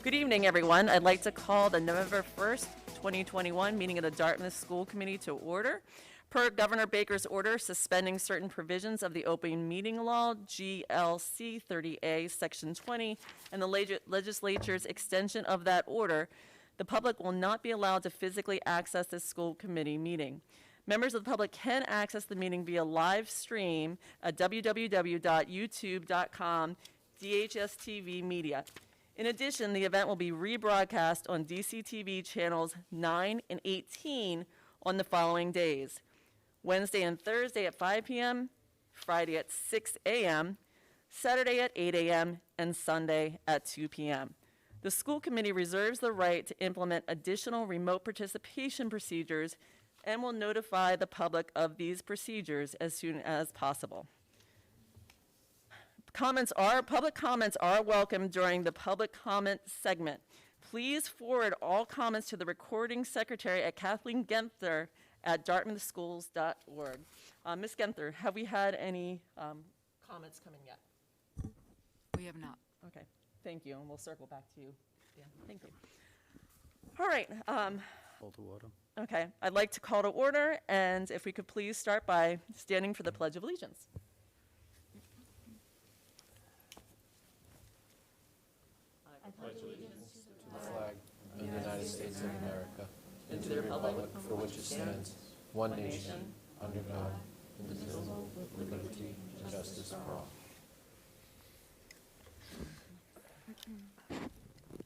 Good evening, everyone. I'd like to call the November 1st, 2021 meeting of the Dartmouth School Committee to order. Per Governor Baker's order suspending certain provisions of the open meeting law, GLC 30A, Section 20, and the legislature's extension of that order, the public will not be allowed to physically access this school committee meeting. Members of the public can access the meeting via live stream at www.youtube.com/DHSTV Media. In addition, the event will be rebroadcast on DCTV channels 9 and 18 on the following days: Wednesday and Thursday at 5 p.m., Friday at 6 a.m., Saturday at 8 a.m., and Sunday at 2 p.m. The school committee reserves the right to implement additional remote participation procedures and will notify the public of these procedures as soon as possible. Public comments are welcome during the public comment segment. Please forward all comments to the recording secretary at kathleengenthner at dartmouthschools.org. Ms. Genther, have we had any comments coming yet? We have not. Okay, thank you, and we'll circle back to you. Dan, thank you. All right. Call to order. Okay, I'd like to call to order, and if we could please start by standing for the Pledge of Allegiance. The flag of the United States of America, and to the republic for which it stands, one nation, under God, indivisible, with liberty and justice for all.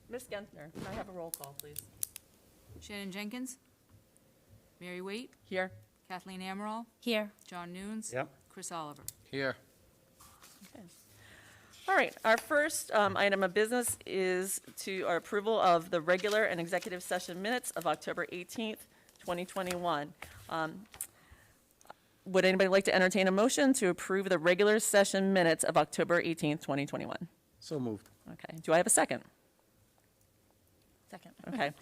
Ms. Gentner, can I have a roll call, please? Shannon Jenkins, Mary Waite, Here. Kathleen Amaral, Here. John Nunes. Yep. Chris Oliver. Here. Okay. All right, our first item of business is our approval of the regular and executive session minutes of October 18th, 2021. Would anybody like to entertain a motion to approve the regular session minutes of October 18th, 2021? So moved. Okay, do I have a second? Second. Okay.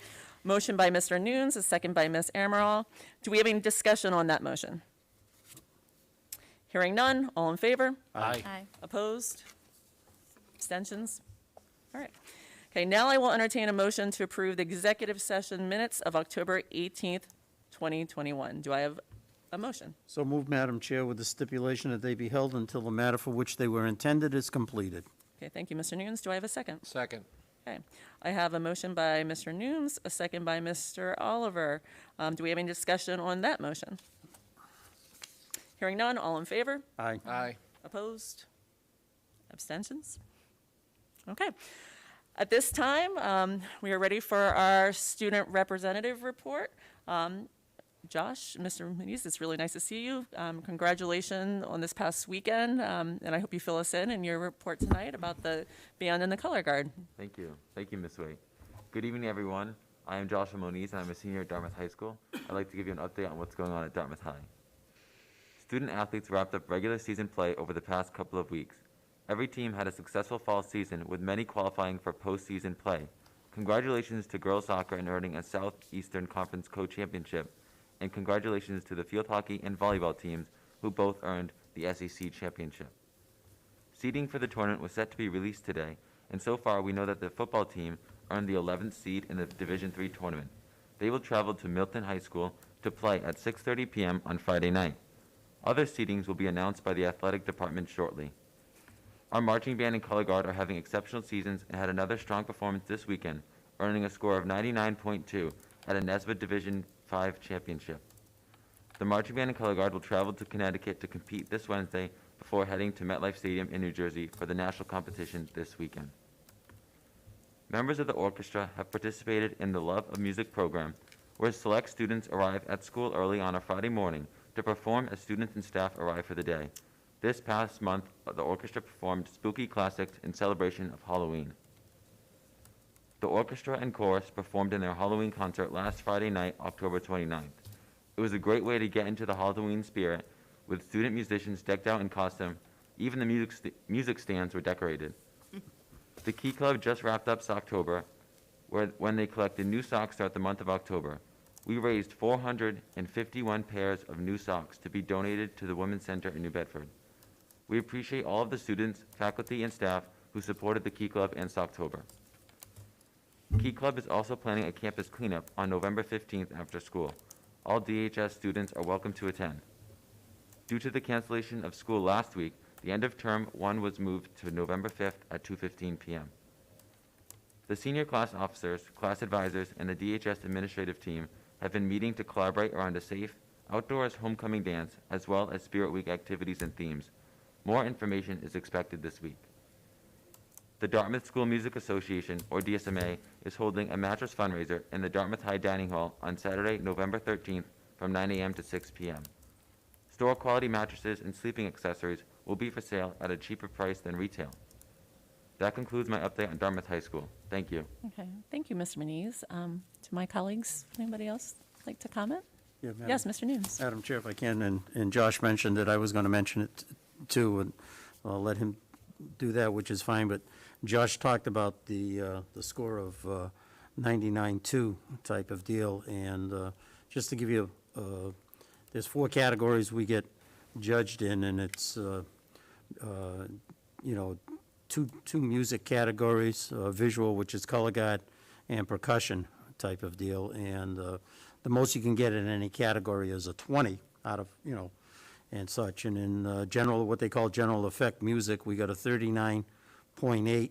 Motion by Mr. Nunes, a second by Ms. Amaral. Do we have any discussion on that motion? Hearing none, all in favor? Aye. Aye. Opposed? Abstentions? All right. Okay, now I will entertain a motion to approve the executive session minutes of October 18th, 2021. Do I have a motion? So moved, Madam Chair, with the stipulation that they be held until the matter for which they were intended is completed. Okay, thank you, Mr. Nunes. Do I have a second? Second. Okay. I have a motion by Mr. Nunes, a second by Mr. Oliver. Do we have any discussion on that motion? Hearing none, all in favor? Aye. Aye. Opposed? Abstentions? Okay. At this time, we are ready for our student representative report. Josh, Mr. Muniz, it's really nice to see you. Congratulations on this past weekend, and I hope you fill us in your report tonight about the band and the color guard. Thank you. Thank you, Ms. Waite. Good evening, everyone. I am Joshua Moniz, and I'm a senior at Dartmouth High School. I'd like to give you an update on what's going on at Dartmouth High. Student athletes wrapped up regular season play over the past couple of weeks. Every team had a successful fall season, with many qualifying for postseason play. Congratulations to girls soccer in earning a Southeastern Conference co-championship, and congratulations to the field hockey and volleyball teams who both earned the SEC championship. Seeding for the tournament was set to be released today, and so far we know that the football team earned the 11th seed in the Division III tournament. They will travel to Milton High School to play at 6:30 p.m. on Friday night. Other seedings will be announced by the athletic department shortly. Our marching band and color guard are having exceptional seasons and had another strong performance this weekend, earning a score of 99.2 at a NESBA Division V championship. The marching band and color guard will travel to Connecticut to compete this Wednesday before heading to MetLife Stadium in New Jersey for the national competition this weekend. Members of the orchestra have participated in the Love of Music program, where select students arrive at school early on a Friday morning to perform as students and staff arrive for the day. This past month, the orchestra performed spooky classics in celebration of Halloween. The orchestra and chorus performed in their Halloween concert last Friday night, October 29th. It was a great way to get into the Halloween spirit, with student musicians decked out in costume. Even the music stands were decorated. The Key Club just wrapped up Socktober, when they collected new socks throughout the month of October. We raised 451 pairs of new socks to be donated to the Women's Center in New Bedford. We appreciate all of the students, faculty, and staff who supported the Key Club and Socktober. Key Club is also planning a campus cleanup on November 15th after school. All DHS students are welcome to attend. Due to the cancellation of school last week, the end of term 1 was moved to November 5th at 2:15 p.m. The senior class officers, class advisors, and the DHS administrative team have been meeting to collaborate around a safe, outdoors homecoming dance, as well as Spirit Week activities and themes. More information is expected this week. The Dartmouth School Music Association, or DSMA, is holding a mattress fundraiser in the Dartmouth High Dining Hall on Saturday, November 13th from 9 a.m. to 6 p.m. Store-quality mattresses and sleeping accessories will be for sale at a cheaper price than retail. That concludes my update on Dartmouth High School. Thank you. Okay, thank you, Mr. Muniz. To my colleagues, anybody else like to comment? Yeah, Madam- Yes, Mr. Nunes. Madam Chair, if I can, and Josh mentioned that I was going to mention it too, and I'll let him do that, which is fine, but Josh talked about the score of 99-2 type of deal, and just to give you, there's 4 categories we get judged in, and it's, two music categories, visual, which is color guard, and percussion type of deal, and the most you can get in any category is a 20 out of, and such. And in general, what they call general effect music, we got a 39.8.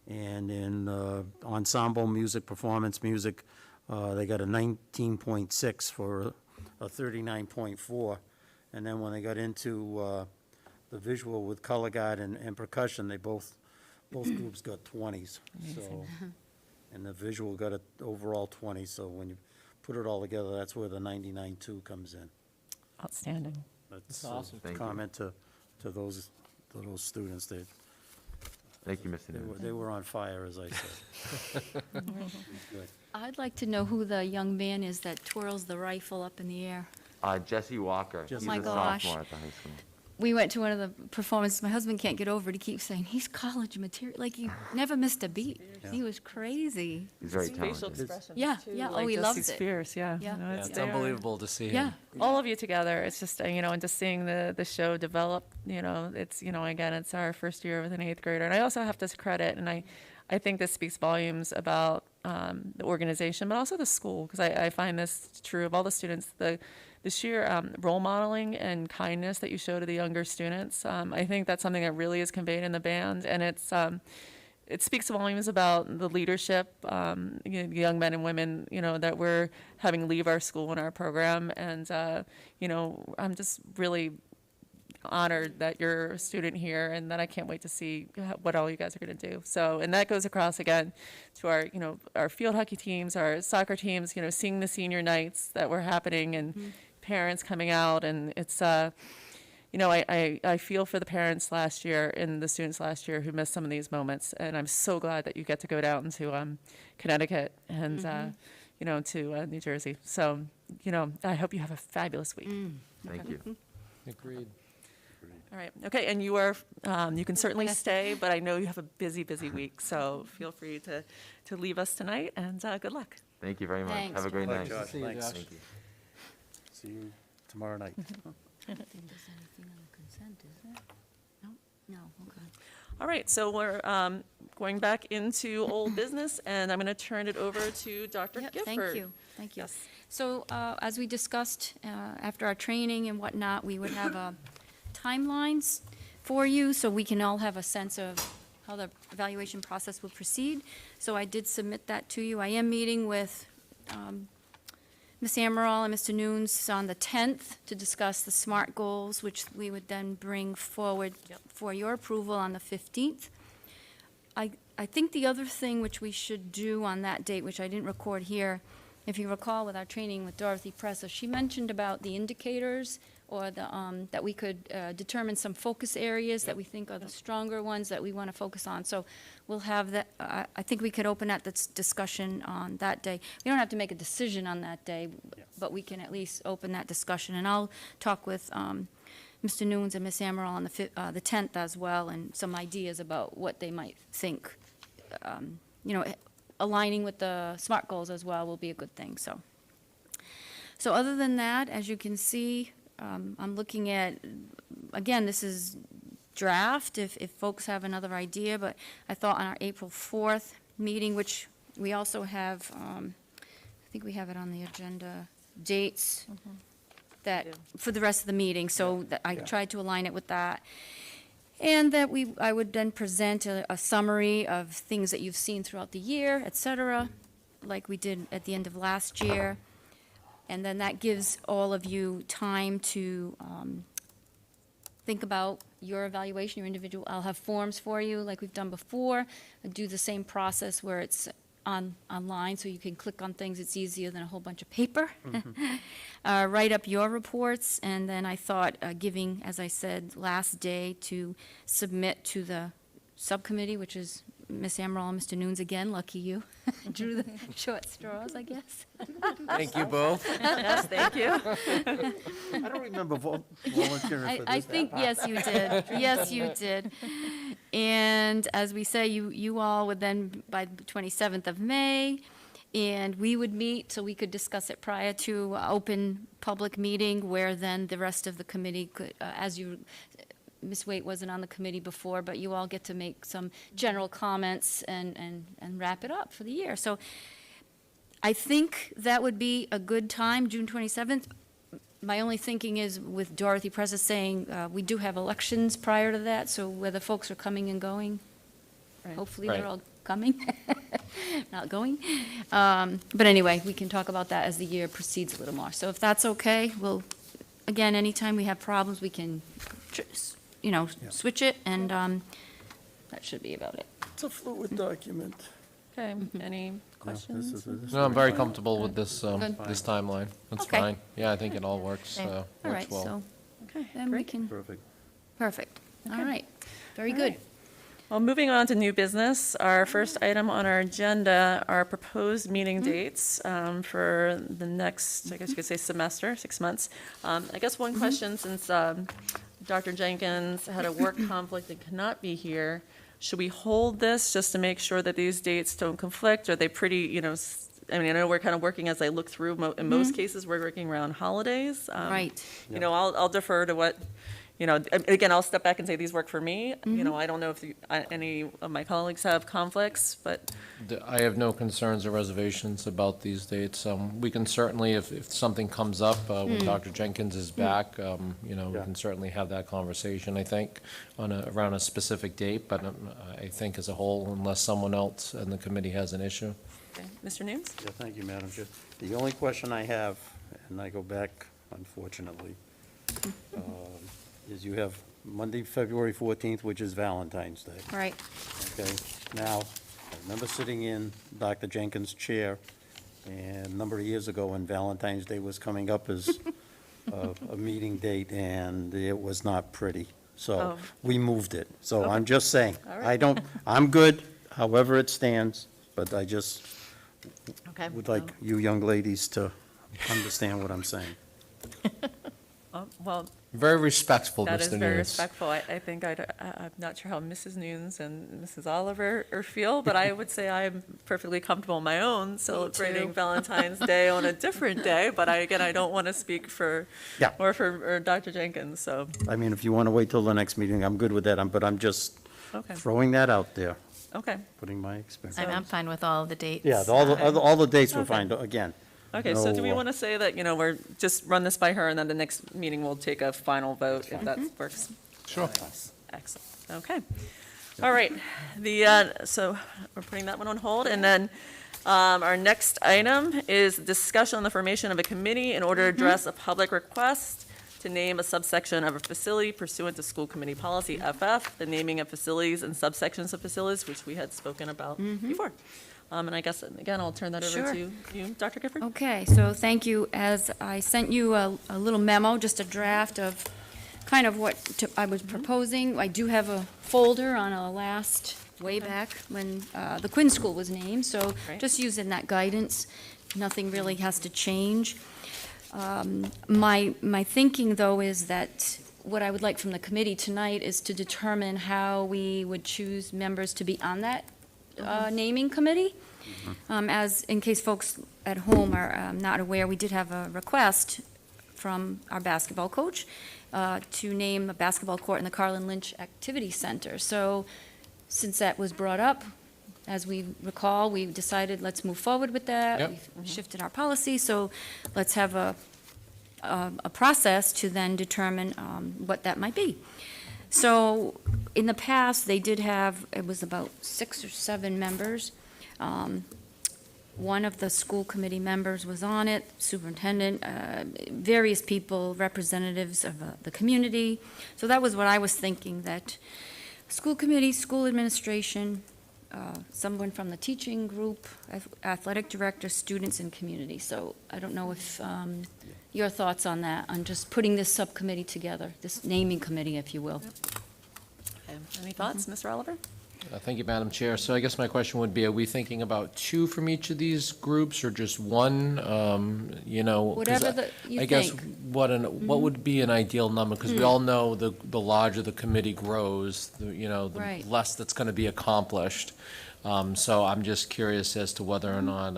And in ensemble music, performance music, they got a 19.6 for a 39.4. And then when they got into the visual with color guard and percussion, they both groups got 20s. So, and the visual got an overall 20. So when you put it all together, that's where the 99.2 comes in. Outstanding. That's awesome. a Thank you. comment to those students. Thank you, Mr. Nunes. They were on fire, as I said. Good. I'd like to know who the young man is that twirls the rifle up in the air. Jesse Walker. Jesse He's my a gosh. sophomore at the high school. We went to one of the performances. My husband can't get over it. He keeps saying, he's college material. Like, he never missed a beat. Yeah. He was crazy. He's very Facial talented. expressions, Yeah, too, yeah, oh, like he loves Jesse's it. fierce, yeah. Yeah. You know, Yeah, it's it's there. unbelievable to see Yeah. him. All of you together, it's just, and just seeing the show develop, it's, again, it's our first year with an 8th grader. And I also have to credit, and I think this speaks volumes about the organization, but also the school, because I find this true of all the students, the sheer role modeling and kindness that you show to the younger students. I think that's something that really is conveyed in the band, and it speaks volumes about the leadership, young men and women, that we're having leave our school and our program. And, I'm just really honored that you're a student here, and that I can't wait to see what all you guys are going to do. So, and that goes across again to our, our field hockey teams, our soccer teams, seeing the senior nights that were happening, and parents coming out, and it's, I feel for the parents last year and the students last year who missed some of these moments, and I'm so glad that you get to go down to Connecticut and, to New Jersey. So, I hope you have a fabulous week. Thank you. Agreed. All right, okay, and you are, you can certainly stay, but I know you have a busy, busy week, so feel free to leave us tonight, and good luck. Thank you very much. Thanks, Have a great Bye, night. Josh. See you, Thanks. Josh. Thank you. See you tomorrow night. There's anything on consent, is there? No? No, okay. All right, so we're going back into old business, and I'm going to turn it over to Dr. Yep, Gifford. thank you, thank you. Yes. So, as we discussed, after our training and whatnot, we would have timelines for you, so we can all have a sense of how the evaluation process will proceed. So I did submit that to you. I am meeting with Ms. Amaral and Mr. Nunes on the 10th to discuss the SMART goals, which we would then bring forward for your approval on the 15th. I think the other thing which we should do on that date, which I didn't record here, if you recall with our training with Dorothy Presser, she mentioned about the indicators, or the, that we could determine some focus areas that we think are the stronger ones that we want to focus on. So we'll have that, I think we could open that discussion on that day. We don't have to make a decision on that day, but we can at least open that discussion. And I'll talk with Mr. Nunes and Ms. Amaral on the 10th as well, and some ideas about what they might think, aligning with the SMART goals as well will be a good thing, So other than that, as you can see, I'm looking at, again, this is draft, if folks have another idea, but I thought on our April 4th meeting, which We also have, I think we have it on the agenda, dates that, Yeah. for the rest of the meeting, so that I Yeah. tried to align it with that. And that I would then present a summary of things that you've seen throughout the year, et cetera, like we did at the end of last year. And then that gives all of you time to think about your evaluation, your individual. I'll have forms for you, like we've done before. I do the same process where it's online, so you can click on things. It's easier than a whole bunch of paper. Write up your reports, and then I thought giving, as I said, last day to submit to the subcommittee, which is Ms. Amaral and Mr. Nunes again, lucky you. Drew the short straws, I guess. Thank you both. Yes, thank you. I don't remember volunteering for this. I think, yes, you did. Yes, you did. And as we say, you all would then, by the 27th of May, and we would meet so we could discuss it prior to open public meeting, where then the rest of the committee could, as you, Ms. Waite wasn't on the committee before, but you all get to make some general comments and wrap it up for the year. So I think that would be a good time, June 27th. My only thinking is with Dorothy Presa saying, we do have elections prior to that, so whether folks are coming and going, Right. hopefully Right. they're all coming, not going. But anyway, we can talk about that as the year proceeds a little more. So if that's okay, we'll, again, anytime we have problems, we can, switch it, and that should be about it. It's a fluid document. Okay, any No, questions? this is- No, I'm very comfortable with this, Good. this timeline. That's Okay. fine. Yeah, I think it all works, All works right, well. so Okay, then we great. can, Perfect. perfect. All Okay. right, very All good. right. Well, moving on to new business, our first item on our agenda are proposed meeting dates for the next, I guess you could say semester, 6 months. I guess one question, since Dr. Jenkins had a work conflict and cannot be here, should we hold this just to make sure that these dates don't conflict? Are they pretty, I mean, I know we're kind of working, as I look through, in most cases, we're working around holidays. Right. I'll defer to what, again, I'll step back and say these work for me. I don't know if any of my colleagues have conflicts, but, I have no concerns or reservations about these dates. We can certainly, if something comes up when Dr. Jenkins is back, we Yeah. can certainly have that conversation, I think, around a specific date, but I think as a whole, unless someone else in the committee has an issue. okay. Mr. Nunes? Yeah, thank you, Madam Chair. The only question I have, and I go back, unfortunately, is you have Monday, February 14th, which is Valentine's Day, Right. okay? Now, I remember sitting in Dr. Jenkins' chair, and a number of years ago, when Valentine's Day was coming up as a meeting date, and it was not pretty. So Oh. we moved it. So I'm just saying, All right. I don't, I'm good, however it stands, but I just Okay. would like you young ladies to understand what I'm saying. Well, Very respectful, that is Mr. very Nunes. respectful. I think I'm not sure how Mrs. Nunes and Mrs. Oliver feel, but I would say I'm perfectly comfortable on my own celebrating Valentine's Day on a different day, but I don't want to speak for, Yeah. or for Dr. Jenkins, so, I mean, if you want to wait till the next meeting, I'm good with that, but I'm just okay, throwing that out there, okay. putting my experience. I'm fine with all of the dates. Yeah, all the dates were fine, again. Okay, so do we No, want to say that, we're, just run this by her, and then the next meeting we'll take a final vote, if that works? Sure. Excellent, okay. All right, so we're putting that one on hold, and then our next item is discussion on the formation of a committee in order to address a public request to name a subsection of a facility pursuant to school committee policy FF, the naming of facilities and subsections of facilities, which we had spoken about before. And I guess, again, I'll turn that over Sure. to you, Dr. Gifford. Okay, so thank you. As I sent you a little memo, just a draft of kind of what I was proposing. I do have a folder on a last, way back when the Quinn School was named, so Right. just using that guidance. Nothing really has to change. My thinking, though, is that what I would like from the committee tonight is to determine how we would choose members to be on that naming committee. As, in case folks at home are not aware, we did have a request from our basketball coach to name a basketball court in the Carlin Lynch Activity Center. So, since that was brought up, as we recall, we decided, let's move forward with that. Yep. We've shifted our policy, so let's have a process to then determine what that might be. So, in the past, they did have, it was about 6 or 7 members. One of the school committee members was on it, superintendent, various people, representatives of the community. So that was what I was thinking, that school committee, school administration, someone from the teaching group, athletic director, students, and community. So I don't know if your thoughts on that, on just putting this subcommittee together, this naming committee, if you will. Okay. Any thoughts, Mr. Oliver? Thank you, Madam Chair. So I guess my question would be, are we thinking about 2 from each of these groups, or just 1? You know, 'cause Whatever you I guess think. what would be an ideal number? Because we all know the larger the committee grows, the Right. less that's going to be accomplished. So I'm just curious as to whether or not,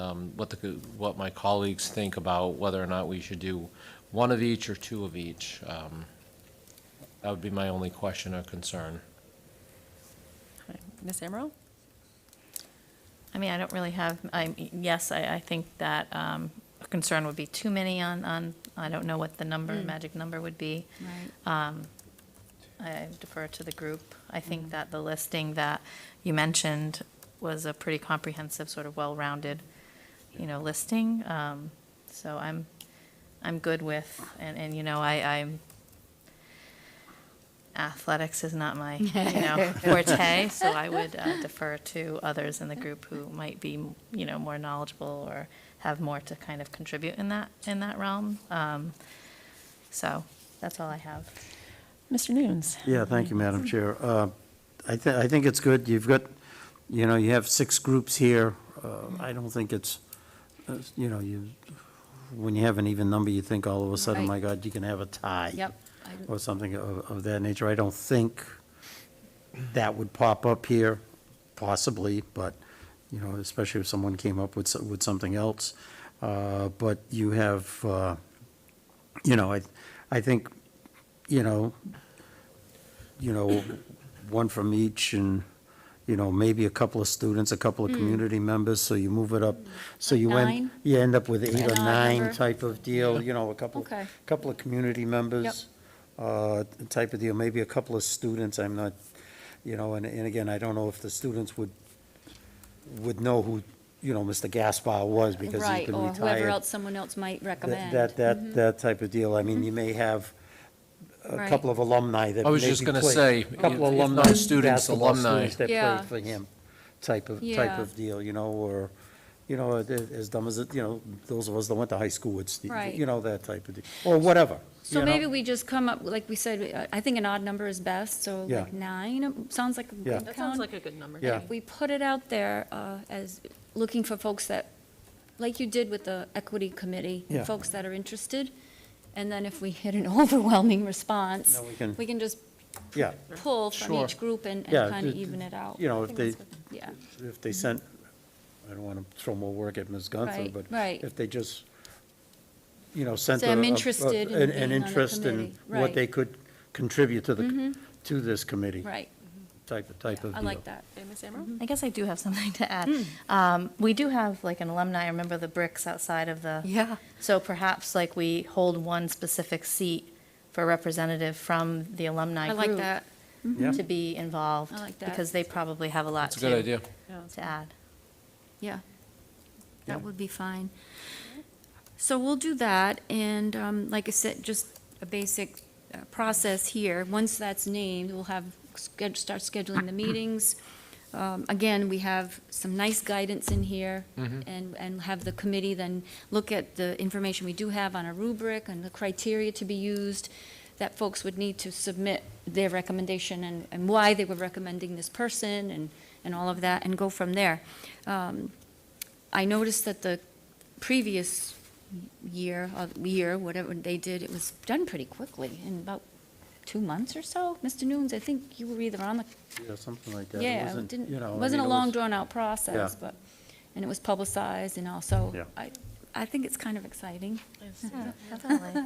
what my colleagues think about whether or not we should do 1 of each or 2 of each. That would be my only question or concern. Okay. Ms. Amaral? I mean, I don't really have, yes, I think that a concern would be too many on, I don't know what the number, magic number would be. Right. I defer to the group. I think that the listing that you mentioned was a pretty comprehensive, sort of well-rounded, listing. So I'm good with, and I'm, athletics is not my, forte, so I would defer to others in the group who might be, more knowledgeable or have more to kind of contribute in that realm. So that's all I have. Mr. Nunes? Yeah, thank you, Madam Chair. I think it's good. You've got, you have 6 groups here. I don't think it's, when you have an even number, you think all of a sudden, Right. my God, you can have a tie. Yep. Or something of that nature. I don't think that would pop up here, possibly, but, especially if someone came up with something else. But you have, I think, one from each, and, maybe a couple of students, a couple of community members, so you move it up. So Like you 9? end up with 8 An or odd 9 number. type of deal, a Okay. couple of community members. Type of deal, maybe a couple of students, I'm not, and again, I don't know if the students would know who, Mr. Gaspar was, because he's Right, been or retired. whoever else someone else might recommend. That type of deal. I mean, you may have a Right. couple of alumni that I was maybe just gonna play- say, a couple if alumni not students, basketball alumni. students that Yeah. played for him, type Yeah. of deal, or, as dumb as it, those of us that went to high school would, Right. that type of deal, or whatever. So you know? maybe we just come up, like we said, I think an odd number is best, so Yeah. like 9, sounds like a Yeah. good That count. sounds like a good number. Yeah. If we put it out there as looking for folks that, like you did with the equity committee, Yeah. folks that are interested, and then if we hit an overwhelming response, No, we can just Yeah, pull from Sure. each group and Yeah, kind of d- even it out. if they, Yeah, if they sent, I don't want to throw more work at Ms. Gunther, Right, but right. if they just, sent Say, I'm a- interested in an being on the interest in committee. what Right. they could contribute to to this committee, right, type of deal. I like that. Okay, Ms. Amaral? I guess I do have something to add. We do have like an alumni, I remember the bricks outside of the. Yeah. So perhaps like we hold one specific seat for a representative from the alumni I group. like that. Yeah. To be involved. I like that. Because they probably have a lot That's a good idea. to add. Yeah, Yeah. that would be fine. So we'll do that, and like I said, just a basic process here. Once that's named, we'll have, start scheduling the meetings. Again, we have some nice guidance in here, and have the committee then look at the information we do have on a rubric and the criteria to be used, that folks would need to submit their recommendation and why they were recommending this person and all of that, and go from there. I noticed that the previous year, whatever they did, it was done pretty quickly, in about 2 months or so. Mr. Nunes, I think you were either on the, Yeah, something like that. It yeah, wasn't, it didn't, I wasn't a mean, it long, was- drawn-out process, but, and it was publicized and all, so Yeah. I think it's kind of exciting, Definitely.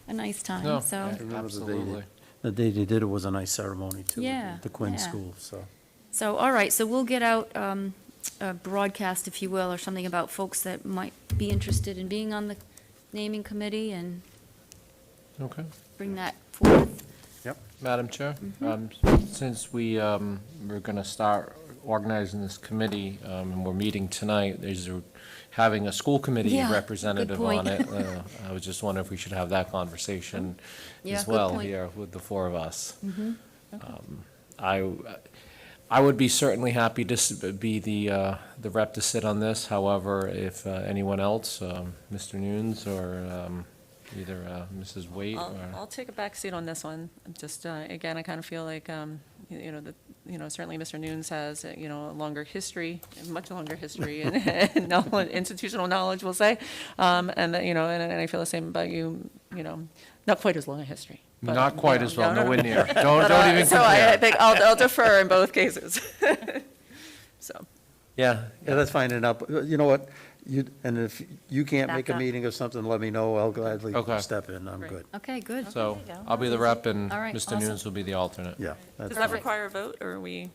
a nice time, No, so. I remember the day they- absolutely. The day they did it was a nice ceremony, too, at Yeah, the Quinn yeah. School, so. So, all right, so we'll get out a broadcast, if you will, or something about folks that might be interested in being on the naming committee and Okay. bring that forth. Madam Chair, since we're going to start organizing this committee, and we're meeting tonight, having a school committee Yeah, good representative point. on it. I was just wondering if we should have that conversation Yeah, as good well point. here with the four of us. I would be certainly happy to be the rep to sit on this. However, if anyone else, Mr. Nunes or either Mrs. Waite or. I'll take a back seat on this one. Just, again, I kind of feel like, certainly Mr. Nunes has, a longer history, much longer history and institutional knowledge, we'll say. And that, and I feel the same about you, not quite as long a history. but, Not quite as well, no. nowhere near. Don't even So I compare. think I'll defer in both cases. So, Yeah, Yeah, that's fine, and you know what, and if you can't make a Back up. meeting or something, let me know, I'll gladly Okay. step in, I'm Great. good. Okay, good. so There you go. I'll be the rep and All right, Mr. awesome. Nunes will be the alternate. Yeah, that's does that fine. require a vote, or are we?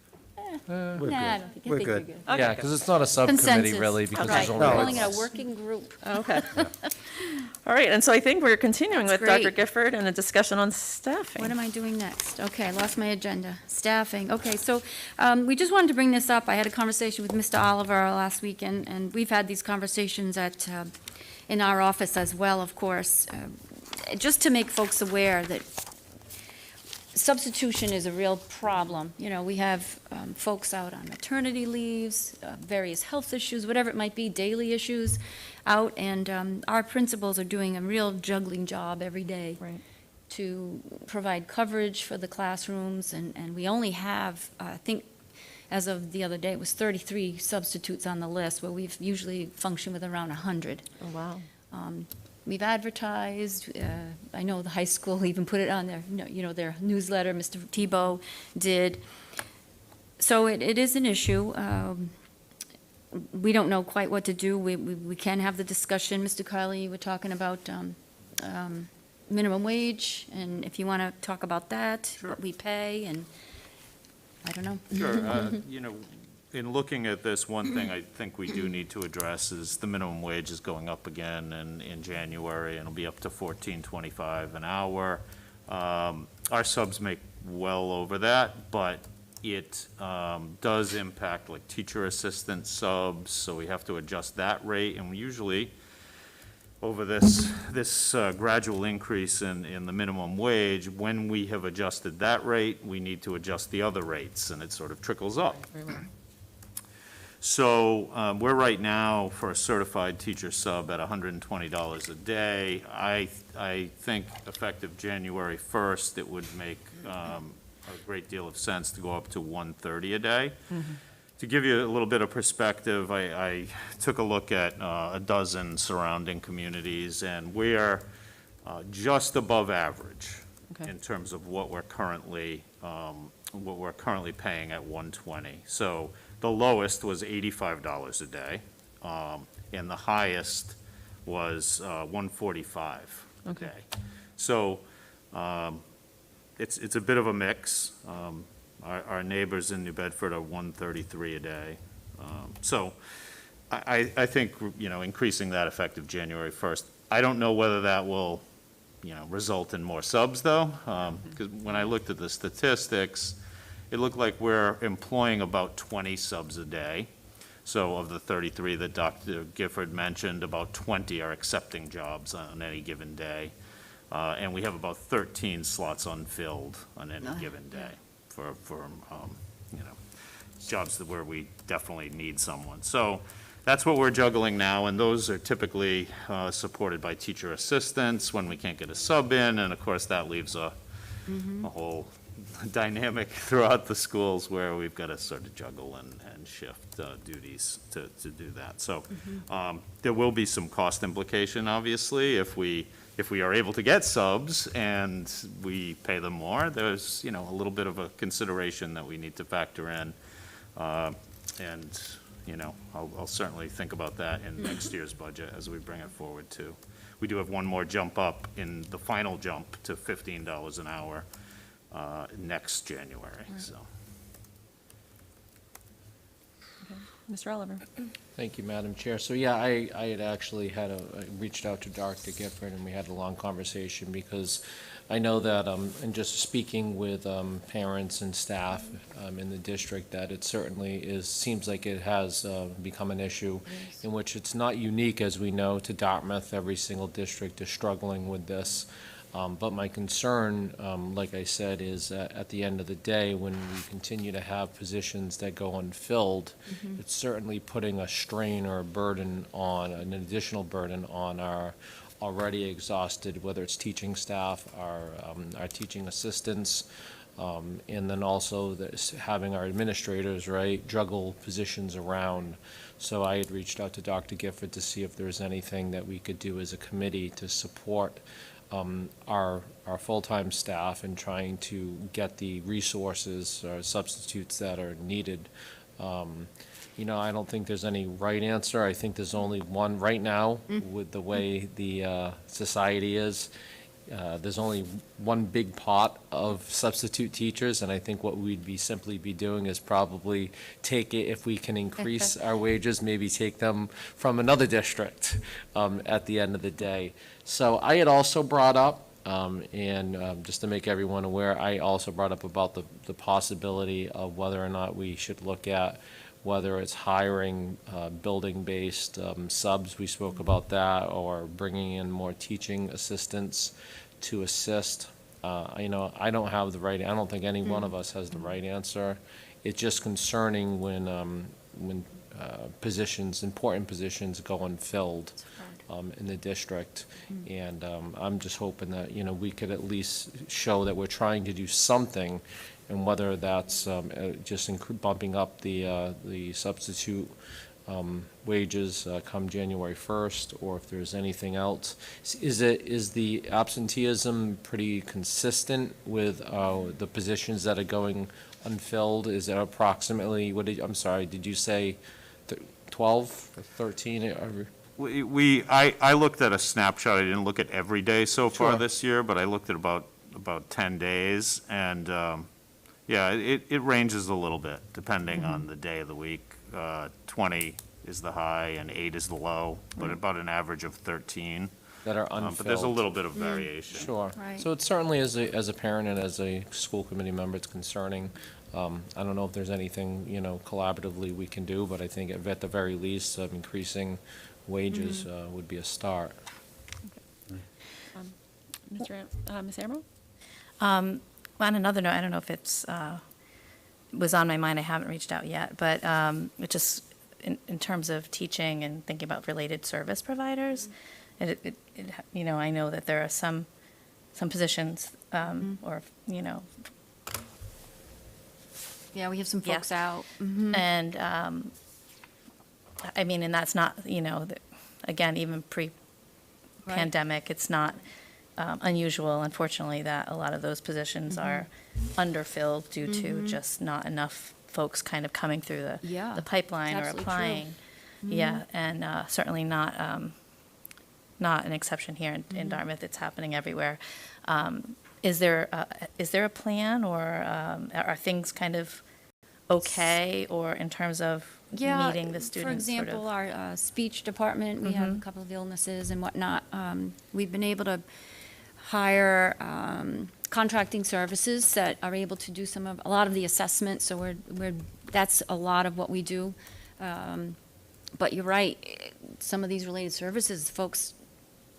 We're Nah, I good. don't think, I We're think you're good. good. Okay, Yeah, good. because it's not a subcommittee Consensus. really, because Okay. there's only No, one. Calling it a it's- working group. Okay. All right, and so I think we're continuing That's with Dr. great. Gifford and a discussion on staffing. What am I doing next? Okay, I lost my agenda. Staffing. Okay, so we just wanted to bring this up. I had a conversation with Mr. Oliver last week, and we've had these conversations in our office as well, of course, just to make folks aware that substitution is a real problem. We have folks out on maternity leaves, various health issues, whatever it might be, daily issues out, and our principals are doing a real juggling job every day Right. to provide coverage for the classrooms, and we only have, I think, as of the other day, it was 33 substitutes on the list, where we've usually functioned with around 100. Oh, wow. We've advertised, I know the high school even put it on their newsletter, Mr. Tebow did. So it is an issue. We don't know quite what to do. We can have the discussion. Mr. Carley, you were talking about minimum wage, and if you want to talk about that, what we pay, and I don't know. Sure. In looking at this, one thing I think we do need to address is the minimum wage is going up again in January, and it'll be up to $14.25 an hour. Our subs make well over that, but it does impact like teacher assistant subs, so we have to adjust that rate, and we usually, over this gradual increase in the minimum wage, when we have adjusted that rate, we need to adjust the other rates, and it sort of trickles up. So we're right now, for a certified teacher sub, at $120 a day. I think effective January 1st, it would make a great deal of sense to go up to $130 a day. To give you a little bit of perspective, I took a look at a dozen surrounding communities, and we are just above average Okay. in terms of what we're currently paying at 120. So the lowest was $85 a day, and the highest was $145 a Okay. day. So it's a bit of a mix. Our neighbors in New Bedford are $133 a day. So I think, increasing that effective January 1st. I don't know whether that will, result in more subs, though, because when I looked at the statistics, it looked like we're employing about 20 subs a day. So of the 33 that Dr. Gifford mentioned, about 20 are accepting jobs on any given day. And we have about 13 slots unfilled on any given day for jobs where we definitely need someone. So that's what we're juggling now, and those are typically supported by teacher assistants when we can't get a sub in, and of course, that leaves a whole dynamic throughout the schools where we've got to sort of juggle and shift duties to do that. So there will be some cost implication, obviously, if we are able to get subs and we pay them more. There's, a little bit of a consideration that we need to factor in. And I'll certainly think about that in next year's budget as we bring it forward too. We do have one more jump up in the final jump to $15 an hour next January, so. Mr. Oliver? Thank you, Madam Chair. So, yeah, I had actually I reached out to Dr. Gifford, and we had a long conversation, because I know that, and just speaking with parents and staff in the district, that it certainly seems like it has become an issue in which it's not unique, as we know, to Dartmouth. Every single district is struggling with this. But my concern, like I said, is at the end of the day, when we continue to have positions that go unfilled, it's certainly putting a strain or a burden on, an additional burden on our already exhausted, whether it's teaching staff, our teaching assistants, and then also having our administrators, right, juggle positions around. So I had reached out to Dr. Gifford to see if there's anything that we could do as a committee to support our full-time staff in trying to get the resources or substitutes that are needed. I don't think there's any right answer. I think there's only one right now with the way the society is. There's only one big pot of substitute teachers, and I think what we'd simply be doing is probably take it, if we can increase our wages, maybe take them from another district at the end of the day. So I had also brought up, just to make everyone aware, I also brought up about the possibility of whether or not we should look at whether it's hiring building-based subs, we spoke about that, or bringing in more teaching assistants to assist. I don't have the right, I don't think any one of us has the right answer. It's just concerning when important positions go unfilled in the district. And I'm just hoping that, we could at least show that we're trying to do something, and whether that's just bumping up the substitute wages come January 1st, or if there's anything else. Is the absenteeism pretty consistent with the positions that are going unfilled? Is it approximately, I'm sorry, did you say 12 or 13? I looked at a snapshot. I didn't look at every day so far Sure. this year, but I looked at about 10 days, and yeah, it ranges a little bit depending on the day of the week. 20 is the high and 8 is the low, but about an average of 13. That are unfilled? But there's a little bit of variation. Sure. Right. So it's certainly, as a parent and as a school committee member, it's concerning. I don't know if there's anything, collaboratively we can do, but I think at the very least, increasing wages would be a start. Ms. Amaro? On another note, I don't know if it's, was on my mind, I haven't reached out yet, but it just, in terms of teaching and thinking about related service providers, I know that there are some positions, or, Yeah, we have some Yeah. folks out. and, and that's not, again, even pre-pandemic, it's not unusual, unfortunately, that a lot of those positions are underfilled due to just not enough folks kind of coming through Yeah, the pipeline or absolutely true. applying. Yeah, and certainly not an exception here in Dartmouth. It's happening everywhere. Is there a plan, or are things kind of okay, or in terms of Yeah, meeting the students? for example, sort of? our speech department, we have a couple of illnesses and whatnot. We've been able to hire contracting services that are able to do a lot of the assessments, so that's a lot of what we do. But you're right, some of these related services, folks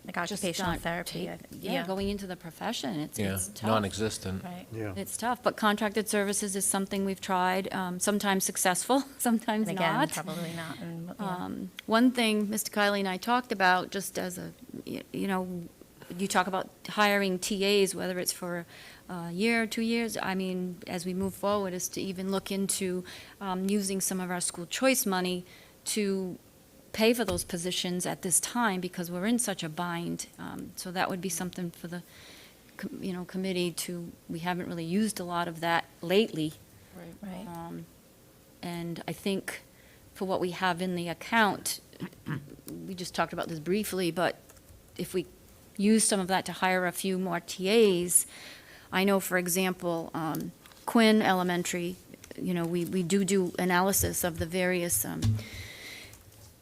Like just occupational not therapy. take- going into the profession, it's tough. Non-existent. Right. Yeah. It's tough, but contracted services is something we've tried, sometimes successful, sometimes And again, not. probably not. And, yeah. One thing Mr. Kiley and I talked about, just as you talk about hiring TAs, whether it's for a year or 2 years, as we move forward, is to even look into using some of our school choice money to pay for those positions at this time, because we're in such a bind. So that would be something for the, committee we haven't really used a lot of that lately. Right. And I think for what we have in the account, we just talked about this briefly, but if we use some of that to hire a few more TAs, I know, for example, Quinn Elementary we do analysis of the various,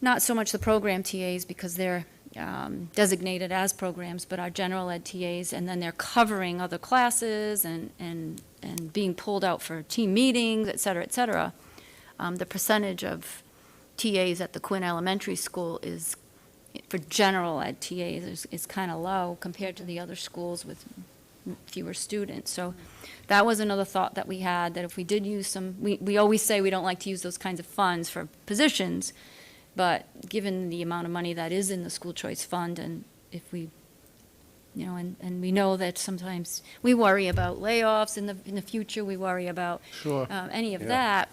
not so much the program TAs, because they're designated as programs, but our general ed TAs, and then they're covering other classes and being pulled out for team meetings, et cetera, et cetera. The percentage of TAs at the Quinn Elementary School is, for general ed TAs, is kind of low compared to the other schools with fewer students. So that was another thought that we had, that if we did use some, we always say we don't like to use those kinds of funds for positions, but given the amount of money that is in the school choice fund, and if we, and we know that sometimes we worry about layoffs in the future, we worry about Sure. any of that.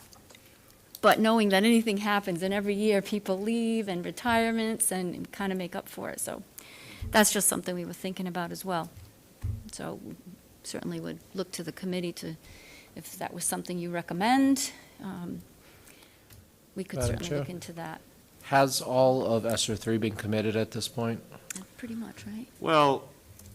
But knowing that anything happens, and every year people leave and retirements and kind of make up for it. So that's just something we were thinking about as well. So certainly would look to the committee to, if that was something you recommend, we could Madam certainly Chair? look into that. Has all of ESSER 3 been committed at this point? Pretty much, right? Well,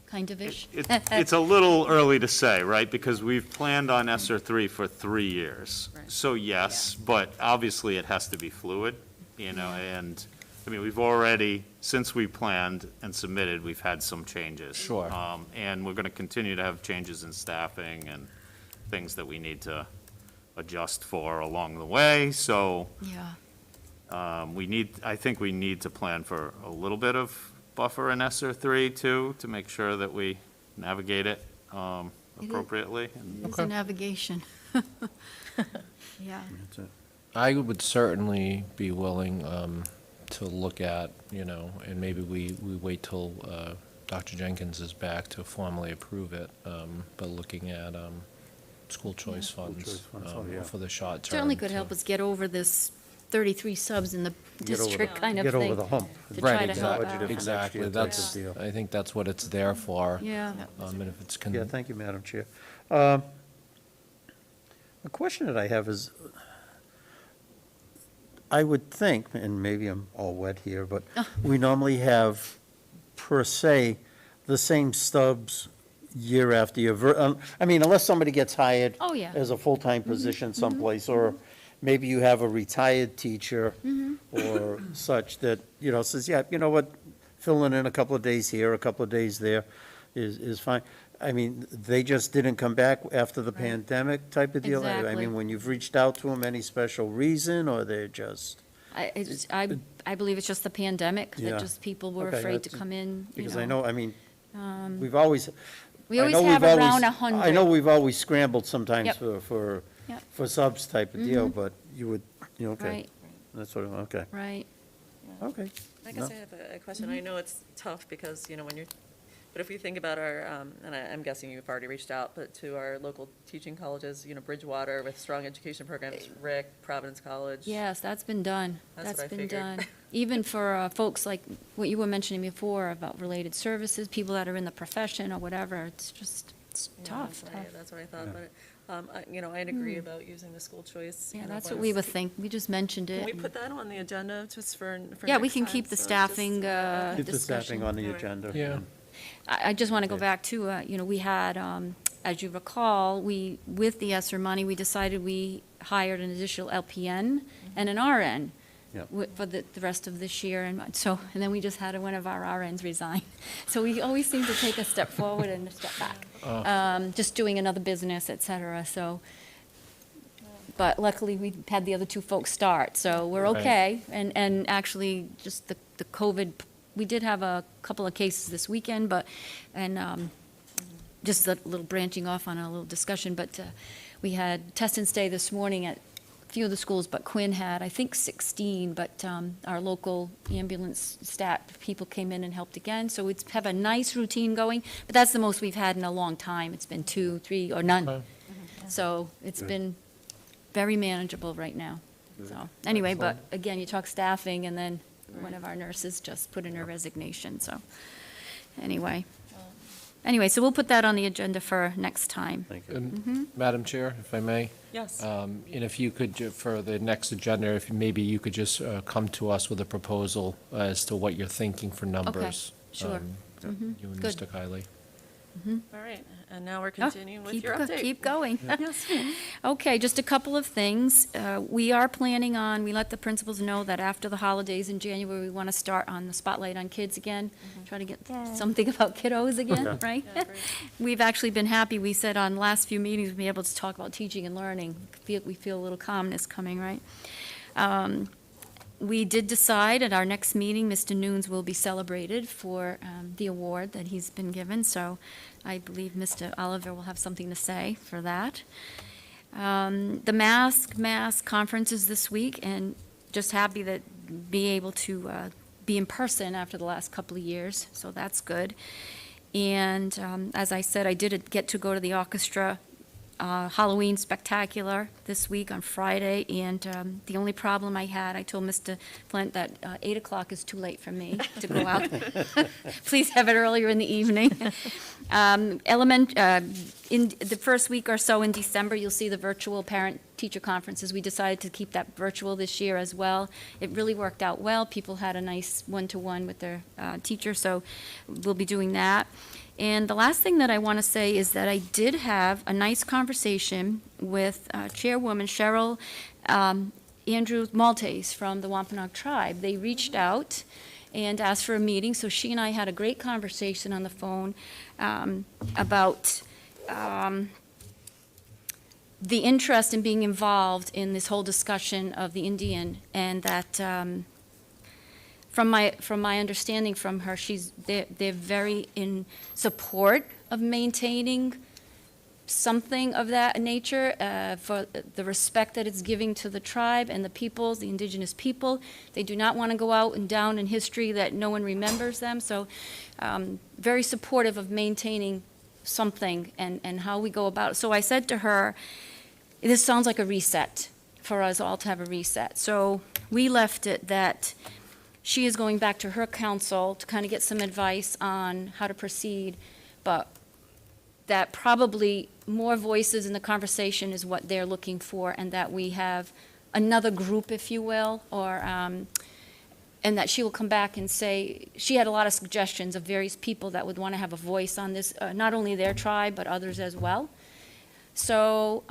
Kind of-ish. it's a little early to say, right? Because we've planned on ESSER 3 for 3 years. Right. So yes, but obviously it has to be fluid, and, I mean, we've already, since we planned and submitted, we've had some changes. Sure. And we're going to continue to have changes in staffing and things that we need to adjust for along the way. So Yeah. I think we need to plan for a little bit of buffer in ESSER 3 too, to make sure that we navigate it appropriately. And It's a navigation. Yeah. That's it. I would certainly be willing to look at, and maybe we wait till Dr. Jenkins is back to formally approve it, but looking at school choice funds choice funds, oh, yeah. for the short term. Certainly could help us get over this 33 subs in the district kind of thing. Get over the hump. To Right, try to help exactly, out. exactly. Next year type That's, of deal. I think that's what it's there for. Yeah. And if it's, Yeah, thank you, Madam Chair. The question that I have is, I would think, and maybe I'm all wet here, but we normally have, per se, the same stubs year after year. I mean, unless somebody gets hired Oh, yeah. as a full-time position someplace, or maybe you have a retired teacher or such that, says, yeah, you know what, filling in a couple of days here, a couple of days there is fine. I mean, they just didn't come back after the pandemic type of deal? I Exactly. mean, when you've reached out to them, any special reason, or they're just, I believe it's just the pandemic, Yeah. that just people were Okay, afraid to that's- come in, because I know, I mean, we've always. We I always know have we've around always- 100. I know we've always scrambled sometimes Yep. for Yep. subs type of deal, but you would, okay. Right, That's what, okay, right. okay. I guess I have a question. I know it's tough because, when you're, but if we think about our, and I'm guessing you've already reached out, but to our local teaching colleges, Bridgewater with strong education programs, Rick, Providence College. Yes, that's been done. That's what I been figured. done. Even for folks like what you were mentioning before about related services, people that are in the profession or whatever, it's just, it's Yeah, tough, that's what I- tough. That's what I thought, but, I'd agree about using the school choice. Yeah, that's once- what we were we just mentioned Can it. we put that on the agenda just for Yeah, we next can time? keep the So just- staffing Keep the staffing discussion. on the All right. agenda. Yeah. I just want to go Okay. back to, we had, as you recall, with the ESSER money, we decided we hired an additional LPN and an RN Yeah. for the rest of this year, and then we just had one of our RNs resign. So we always seem to take a step forward and a step back, just doing another business, et cetera, so. But luckily, we had the other two folks start, so we're Right. okay. And actually, just the COVID, we did have a couple of cases this weekend, just a little branching off on a little discussion, but we had test and stay this morning at a few of the schools, but Quinn had, I think, 16, but our local ambulance staff, people came in and helped again, so it's have a nice routine going, but that's the most we've had in a long time. It's been 2, 3, or none. Okay. So it's Good. been very manageable right now. So, anyway, but again, you talk staffing, and then one of our nurses just put in her resignation, so, anyway. So we'll put that on the agenda for next time. Thank you. And Madam Chair, if I may? Yes. And if you could, for the next agenda, if maybe you could just come to us with a proposal as to what you're thinking for numbers. sure. You and Good. Mr. Kiley. All right, and now we're Oh, continuing with keep your go- update. Keep going. Yes. Okay, just a couple of things. We are planning on, we let the principals know that after the holidays in January, we want to start on the Spotlight on Kids again, try to get something about kiddos again, right? Yeah, great. We've actually been happy, we said on last few meetings, we've been able to talk about teaching and learning. We feel a little calmness coming, right? We did decide at our next meeting, Mr. Nunes will be celebrated for the award that he's been given, so I believe Mr. Oliver will have something to say for that. The mass conference is this week, and just happy that be able to be in person after the last couple of years, so that's good. And as I said, I did get to go to the orchestra Halloween spectacular this week on Friday, and the only problem I had, I told Mr. Flint that 8 o'clock is too late for me to go out. Please have it earlier in the evening. In the first week or so in December, you'll see the virtual parent-teacher conferences. We decided to keep that virtual this year as well. It really worked out well. People had a nice one-to-one with their teacher, so we'll be doing that. And the last thing that I want to say is that I did have a nice conversation with Chairwoman Cheryl Andrew Maltese from the Wampanoag Tribe. They reached out and asked for a meeting, so she and I had a great conversation on the phone about the interest in being involved in this whole discussion of the Indian, and that from my understanding from her, they're very in support of maintaining something of that nature for the respect that it's giving to the tribe and the peoples, the indigenous people. They do not want to go out and down in history that no one remembers them. So very supportive of maintaining something and how we go about it. So I said to her, this sounds like a reset, for us all to have a reset. So we left it that she is going back to her council to kind of get some advice on how to proceed, but that probably more voices in the conversation is what they're looking for, and that we have another group, if you will, or, and that she will come back and say, she had a lot of suggestions of various people that would want to have a voice on this, not only their tribe, but others as well. So,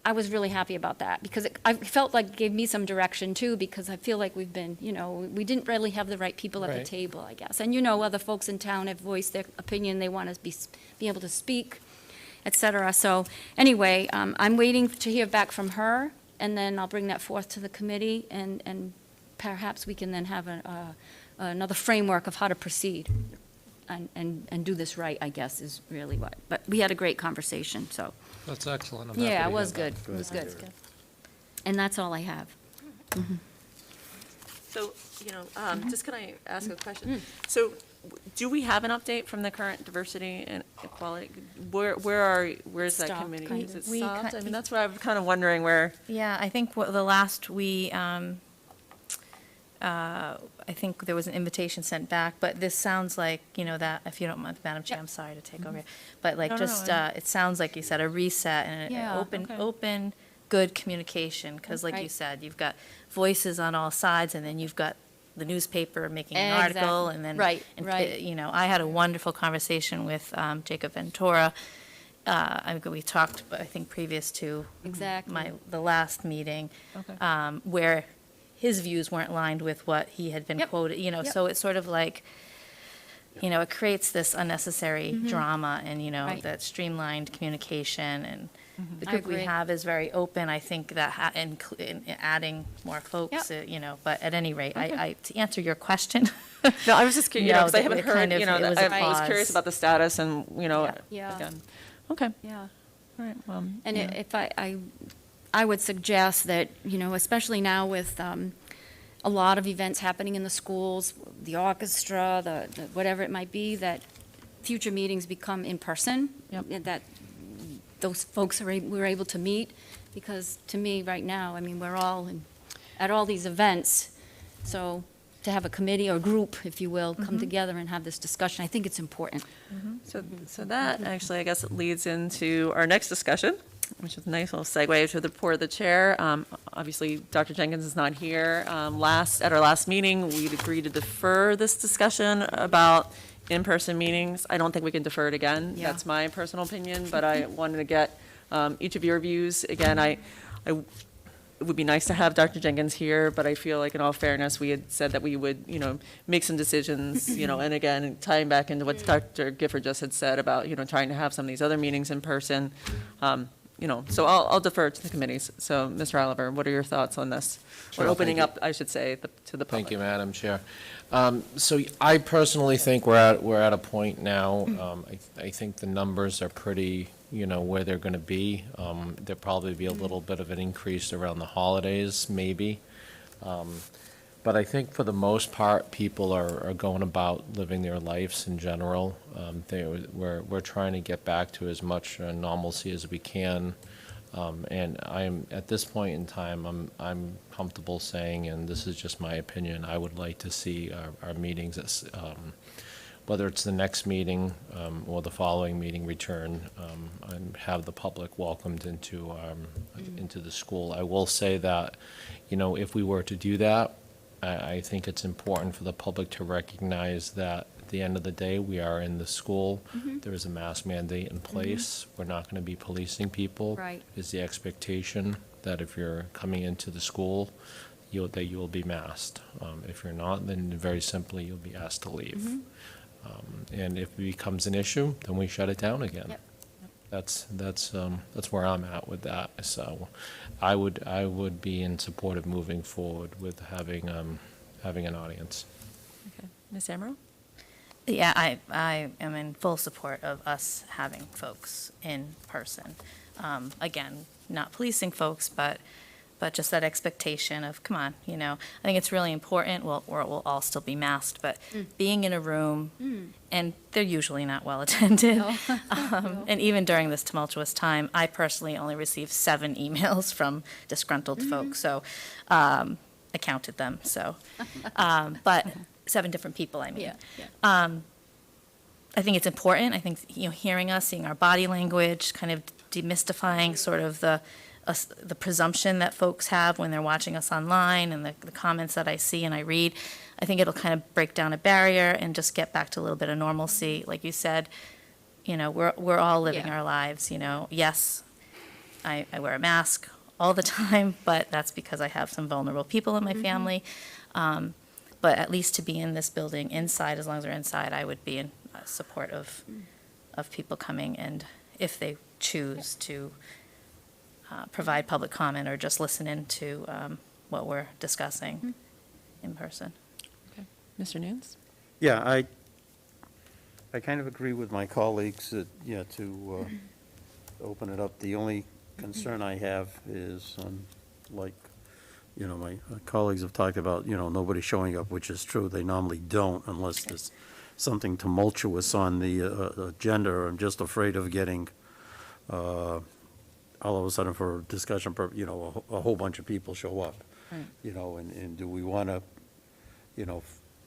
I was really happy about that, because I felt like it gave me some direction too, because I feel like we've been, we didn't really have the right people at the Right. table, I guess. And other folks in town have voiced their opinion, they want to be able to speak, et cetera. So anyway, I'm waiting to hear back from her, and then I'll bring that forth to the committee, and perhaps we can then have another framework of how to proceed and do this right, I guess, is really what. But we had a great conversation, so. That's excellent. I'm happy Yeah, to it hear was that. good, it was good. And that's all I have. So, just can I ask a question? So, do we have an update from the current diversity and equality? Where's that Stopped, committee? kind Is it of. We stopped? ki- I mean, that's what I'm kind of wondering where. Yeah, I think the last I think there was an invitation sent back, but this sounds like, that, if you don't mind, Madam Chair, I'm sorry to take over here. But like, No, just, no. it sounds like you said, a reset and an Yeah, okay. open, good communication. Because like you Right. said, you've got voices on all sides, and then you've got the newspaper making an article, Exactly. and then. Right, and, right. I had a wonderful conversation with Jacob Ventura. We talked, I think, previous to Exactly. the last meeting, Okay. where his views weren't aligned with what he had been Yep. quoted, Yep. so it's sort of like, it creates this unnecessary drama and, Right. that streamlined communication, and the I group we agree. have is very open. I think that, in adding more folks, but at any rate, to answer your question, No, I was just curious, No, because I that haven't it heard, kind of- it was a I was curious pause. about the status and, Yeah. again. Okay, Yeah. all right. And yeah. if I would suggest that, especially now with a lot of events happening in the schools, the orchestra, the whatever it might be, that future meetings become in person. Yep. And that those folks we're able to meet, because to me, right now, I mean, we're all at all these events, so to have a committee or group, if you will, come together and have this discussion, I think it's important. So that actually, I guess, leads into our next discussion, which is a nice little segue to the report of the chair. Obviously, Dr. Jenkins is not here. At our last meeting, we'd agreed to defer this discussion about in-person meetings. I don't think we can defer it again. Yeah. That's my personal opinion, but I wanted to get each of your views. Again, it would be nice to have Dr. Jenkins here, but I feel like in all fairness, we had said that we would, make some decisions, and again, tying back into what Dr. Gifford just had said about, trying to have some of these other meetings in person. So I'll defer to the committees. So, Mr. Oliver, what are your thoughts on this? Sure, Or opening thank up, I should say, to the public. Thank you, Madam Chair. So I personally think we're at a point now, I think the numbers are pretty, where they're going to be. There'll probably be a little bit of an increase around the holidays, maybe. But I think for the most part, people are going about living their lives in general. We're trying to get back to as much normalcy as we can. And at this point in time, I'm comfortable saying, and this is just my opinion, I would like to see our meetings, whether it's the next meeting or the following meeting, return and have the public welcomed into the school. I will say that, if we were to do that, I think it's important for the public to recognize that at the end of the day, we are in the school. There is a mask mandate in place. We're not going to be policing people. Right. Is the expectation that if you're coming into the school, that you will be masked. If you're not, then very simply, you'll be asked to leave. And if it becomes an issue, then we shut it down again. Yep. That's where I'm at with that. So I would be in support of moving forward with having an audience. Okay. Ms. Amaral? Yeah, I am in full support of us having folks in person. Again, not policing folks, but just that expectation of, come on, I think it's really important, we'll all still be masked, but being in a room, and they're usually not well attended. And even during this tumultuous time, I personally only received 7 emails from disgruntled folks, so I counted them, so. But 7 different people, I mean. Yeah. I think it's important. I think, hearing us, seeing our body language, kind of demystifying sort of the presumption that folks have when they're watching us online and the comments that I see and I read. I think it'll kind of break down a barrier and just get back to a little bit of normalcy. Like you said, we're all living Yeah. our lives, Yes, I wear a mask all the time, but that's because I have some vulnerable people in my family. But at least to be in this building inside, as long as they're inside, I would be in support of people coming, and if they choose to provide public comment or just listen in to what we're discussing in person. Okay. Mr. Nunes? Yeah, I kind of agree with my colleagues that, to open it up. The only concern I have is, like, my colleagues have talked about, nobody showing up, which is true. They normally don't unless there's something tumultuous on the agenda. I'm just afraid of getting, all of a sudden for discussion, a whole bunch of people show up. Right. And do we want to,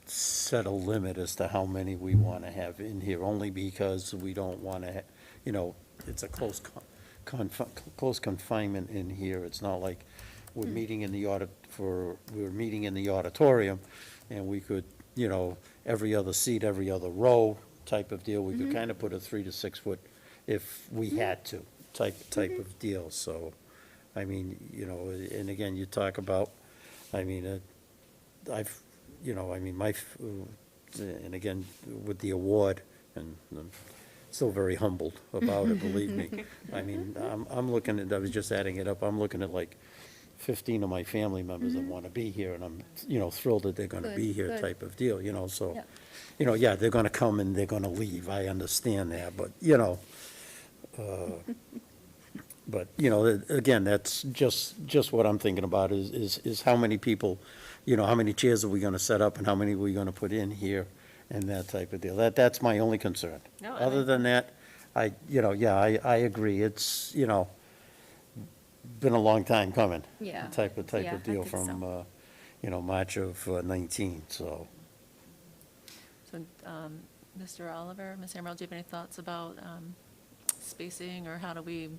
set a limit as to how many we want to have in here, only because we don't want to, it's a close close confinement in here. It's not like we're meeting in the we're meeting in the auditorium, and we could, every other seat, every other row type of deal. We could kind of put a 3 to 6 foot if we had to, type of deal. So, I mean, and again, you talk about, and again, with the award, and I'm still very humbled about it, believe me. I'm looking at, I was just adding it up, I'm looking at like 15 of my family members that want to be here, and I'm, thrilled that they're going to be here, Good. type of deal, so, Yeah. they're going to come and they're going to leave, I understand that, but, but, again, that's just what I'm thinking about is how many people, how many chairs are we going to set up and how many are we going to put in here and that type of deal. That's my only concern. No, Other than that, I agree. It's, been a long time coming. Yeah. Type of Yeah, I deal think from, so. March of 19, so. So, Mr. Oliver, Ms. Amaral, do you have any thoughts about spacing, or how do we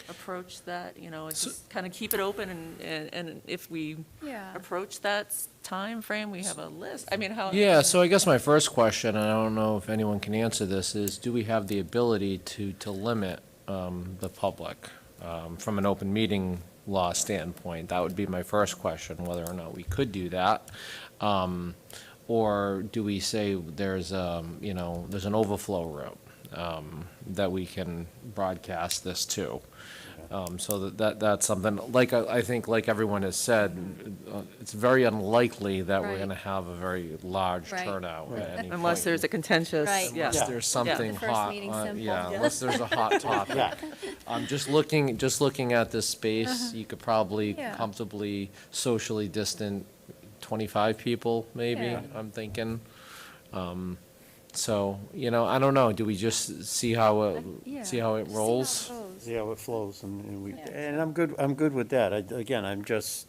approach that, and just kind of keep it open, and if we Yeah. approach that time frame, we have a list, I mean, how? Yeah, so I guess my first question, and I don't know if anyone can answer this, is do we have the ability to limit the public from an open meeting law standpoint? That would be my first question, whether or not we could do that. Or do we say there's there's an overflow room that we can broadcast this to? So that's something, like, I think, like everyone has said, it's very unlikely that we're Right. gonna have a very large Right. turnout at any Unless point. there's a contentious, Right. yeah. Unless there's something The first hot, meeting's simple. yeah, unless there's a hot topic. Just looking at this space, you could probably Yeah. comfortably socially distant 25 people, maybe, Yeah. I'm thinking. So, I don't know, do we just see how it rolls? See how it flows, and we, Yeah. and I'm good with that. Again, I'm just,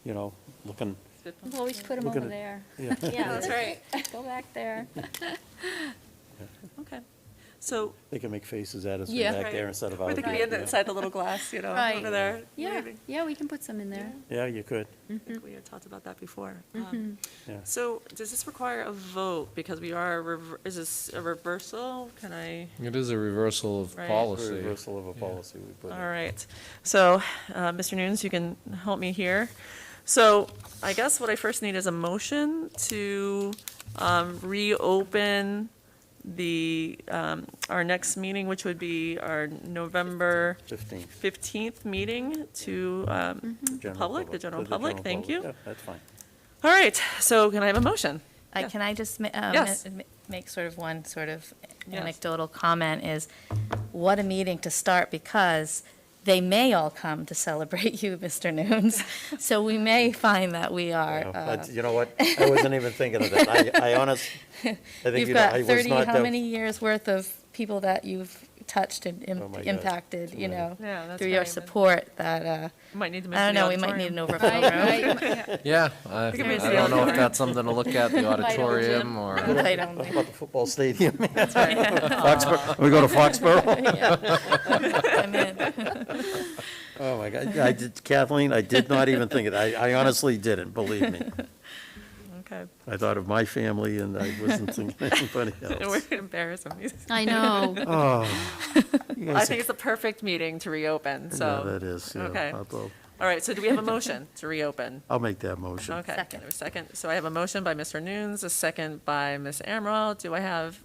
looking, We'll always put them We're over gonna- there. yeah. Yeah. That's right. Go back there. Okay, so, They can make faces at us from Yeah. back Right. there instead of or out they could here. be inside the little glass, Right. over there. Yeah, maybe. yeah, we can put some in there. Yeah, you could. I think we had talked about that before. Yeah. So, does this require a vote, because we are, is this a reversal, can I? It is a reversal of Right. policy. Reversal of a policy we put in. All right, so, Mr. Nunes, you can help me here. So, I guess what I first need is a motion to reopen our next meeting, which would be our November 15th meeting to the general public, thank you. Yeah, that's fine. All right, so can I have a motion? Yeah. Can I just Yes. make sort of one sort of Yes. anecdotal comment is, what a meeting to start, because they may all come to celebrate you, Mr. Nunes. So we may find that we are. But you know what? I wasn't even thinking of that. I think, You've I got was 30, not how that- many years worth of people that you've touched and Oh my God. impacted, Yeah, that's through your right. support that, Might need to I don't mention the know, we might need an overflow room. Right. Yeah, I can maybe I see don't know if auditorium. that's something to look at, the auditorium, or, Invite only. What about the football stadium? Foxborough, we go to Foxborough? Yeah. I'm in. Oh, my God. Kathleen, I did not even think it. I honestly didn't, believe me. Okay. I thought of my family, and I wasn't thinking of anybody We're else. embarrassing these. I know. Oh. You I guys think it's a perfect meeting to reopen, Yeah, so. that is, yeah. Okay. Although, All right, so do we have a motion to reopen? I'll make that motion. Okay. Second. A second. So I have a motion by Mr. Nunes, a second by Ms. Amaral. Do I have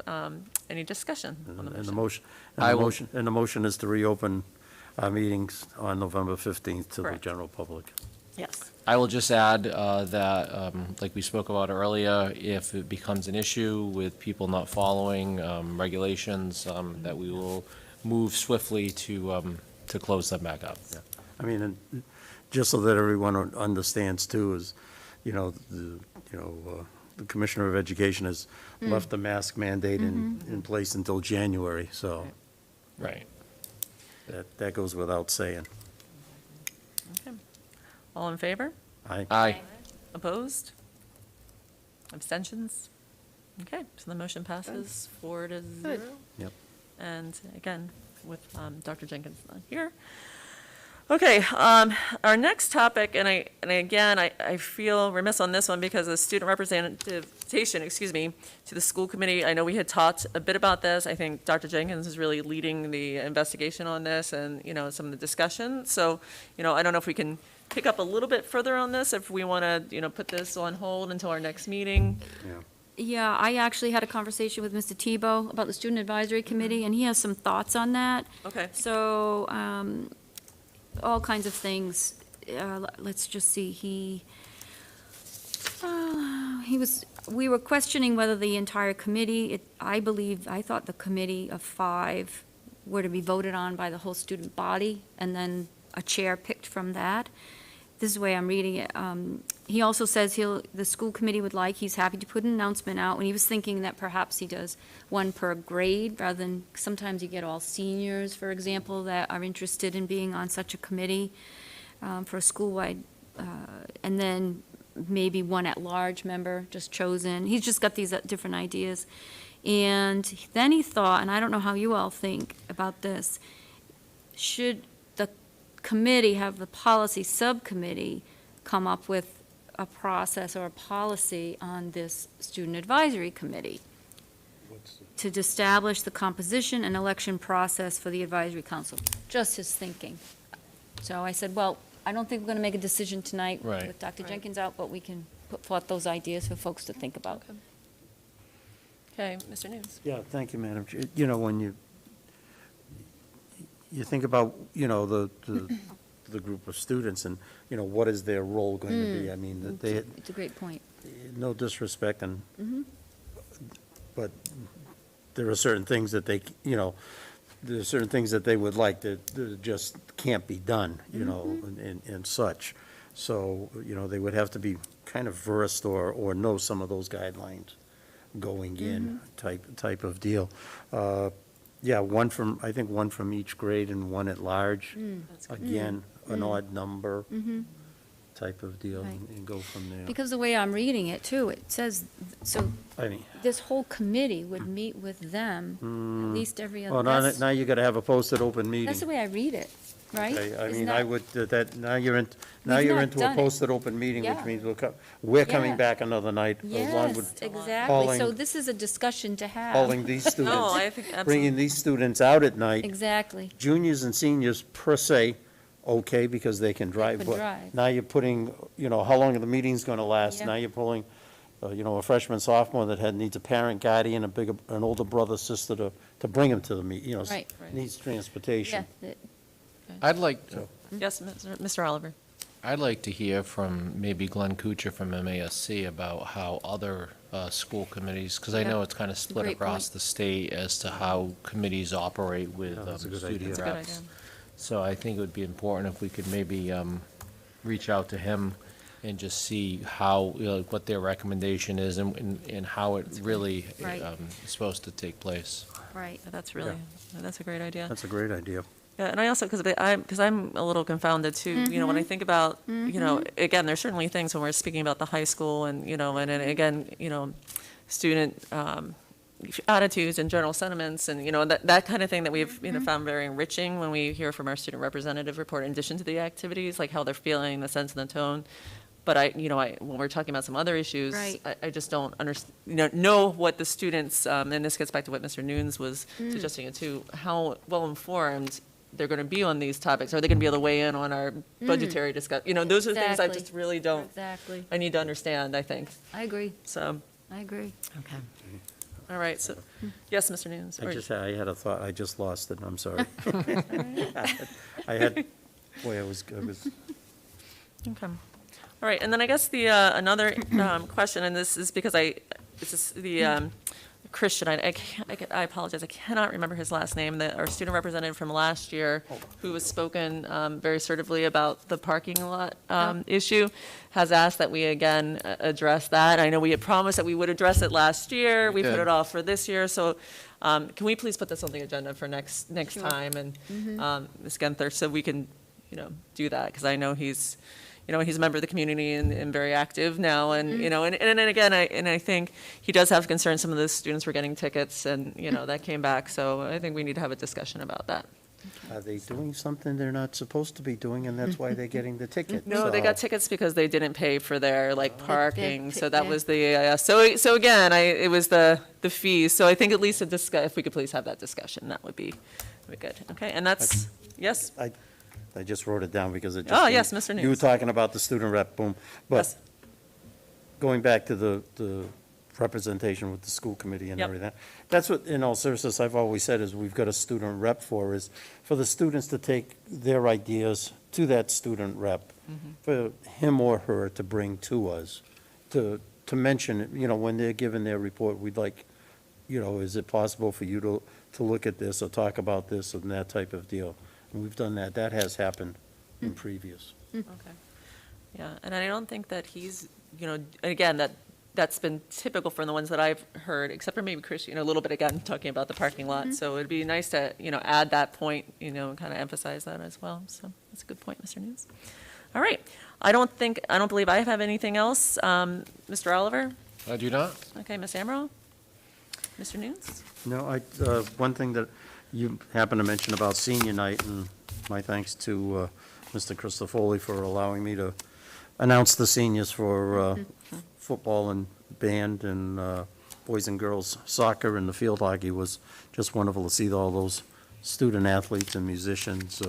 any discussion on the And the motion? motion, and the motion is to reopen our meetings on November 15th to the Correct. general public. Yes. I will just add that, like we spoke about earlier, if it becomes an issue with people not following regulations, that we will move swiftly to close them back up. I mean, and just so that everyone understands too, is, the Commissioner of Education has left the mask mandate in place until January, so Right. that goes without saying. Okay. All in favor? Aye. Opposed? Abstentions? Okay, so the motion passes 4-0. Yep. And again, with Dr. Jenkins not here. Okay, our next topic, and I feel remiss on this one because of student representation, to the school committee. I know we had talked a bit about this. I think Dr. Jenkins is really leading the investigation on this and, some of the discussion. So, I don't know if we can pick up a little bit further on this, if we want to, put this on hold until our next meeting. Yeah, I actually had a conversation with Mr. Tebow about the Student Advisory Committee, and he has some thoughts on that. Okay. So, all kinds of things. Let's just see, we were questioning whether the entire committee, I thought the committee of 5 were to be voted on by the whole student body, and then a chair picked from that. This is the way I'm reading it. He also says the school committee he's happy to put an announcement out, and he was thinking that perhaps he does one per grade, rather than, sometimes you get all seniors, for example, that are interested in being on such a committee for a school-wide, and then maybe one at-large member just chosen. He's just got these different ideas. And then he thought, and I don't know how you all think about this, should the committee have the policy subcommittee come up with a process or a policy on this student advisory committee to establish the composition and election process for the advisory council? Just his thinking. So I said, well, I don't think we're going to make a decision tonight Right. with Dr. Jenkins out, but we can put forth those ideas for folks to think about. Okay, Mr. News. Yeah, thank you, Madam Chair. You know, when you think about, the group of students and, what is their role going to be? I mean, that they, It's a great point. no disrespect, and, Mhm. but there are certain things that they, there are certain things that they would like that just can't be done, and such. So, they would have to be kind of versed or know some of those guidelines going in type of deal. Yeah, I think one from each grade and one at large. Again, an odd number type of deal, Right. and go from there. Because the way I'm reading it too, it says, so I mean, this whole committee would meet with them at least every other. well, now you gotta have a posted open meeting. That's the way I read it, right? I Isn't mean, that- I would, now We've you're not into a done it. posted open meeting, which Yeah. means we're coming Yeah. back another night, along Yes, with exactly. So calling- this is a discussion to have. calling these No, students, I think absolutely. bringing these students out at night. Exactly. Juniors and seniors per se, okay, because they can drive. can But drive. now you're putting, how long are the meetings gonna last? Yeah. Now you're pulling, a freshman, sophomore that needs a parent, guardian, an older brother, sister to bring them to the meet, Right. needs transportation. Yeah, I'd like, Yes, Mr. Oliver. I'd like to hear from maybe Glenn Kuchar from MASC about how other school committees, because I Yeah. know it's kind of split Great across point. the state as to how committees operate with Yeah, that's a good student idea. That's a good reps. idea. So I think it would be important if we could maybe reach out to him and just see how, what their recommendation is and how it really Right. is supposed to take place. right. That's really, that's a great idea. That's a great idea. Yeah, and I also, because I'm a little confounded too, when I think about, again, there's certainly things when we're speaking about the high school and, and then again, student attitudes and general sentiments and, that kind of thing that we've, found very enriching when we hear from our student representative report, in addition to the activities, like how they're feeling, the sense and the tone. But when we're talking about some other issues, Right. I just don't know what the students, and this gets back to what Mr. Nunes was suggesting too, how well-informed they're going to be on these topics. Are they going to be able to weigh in on our budgetary discussion? Those are the things I Exactly. just really don't, Exactly. I need to understand, I think. I agree. So, I agree. okay. All right, so, yes, Mr. Nunes. I had a thought, I just lost it, I'm sorry. I had, boy, I was, Okay. All right, and then I guess the, another question, and this is because this is the Christian, I apologize, I cannot remember his last name, our student representative from last year, who has spoken very assertively about the parking lot issue, has asked that we again address that. I know we had promised that we would address it last year, we put did. it off for this year, so can we please put this on the agenda for next Sure. time, and Ms. Genthner, so we can, do that, because I know he's he's a member of the community and very active now, and, and again, I think he does have concerns, some of the students were getting tickets, and, that came back, so I think we need to have a discussion about that. are they doing something they're not supposed to be doing, and that's why they're getting the ticket? No, they got So- tickets because they didn't pay for their, parking, so that yeah. was the, so again, it was the fees, so I think at least if we could please have that discussion, that would be good, okay, and that's, yes? I just wrote it down because it just. Oh, yes, Mr. You were Nunes. talking about the student rep, boom. But Yes. going back to the representation with the school committee and Yep. everything, that's what, in all seriousness, I've always said is we've got a student rep is for the students to take their ideas to that student rep, for him or her to bring to us, to mention, when they're giving their report, we'd like, is it possible for you to look at this or talk about this and that type of deal? And we've done that. That has happened in previous. Okay. Yeah, and I don't think that he's, again, that's been typical from the ones that I've heard, except for maybe Chris, a little bit again, talking about the parking lot. So it'd be nice to, add that point, and kind of emphasize that as well. So that's a good point, Mr. Nunes. All right. I don't believe I have anything else. Mr. Oliver? I do not? Okay, Ms. Amaral? Mr. Nunes? No, one thing that you happened to mention about senior night, and my thanks to Mr. Christofoli for allowing me to announce the seniors for football and band and boys and girls soccer, and the field hockey was just wonderful to see all those student athletes and musicians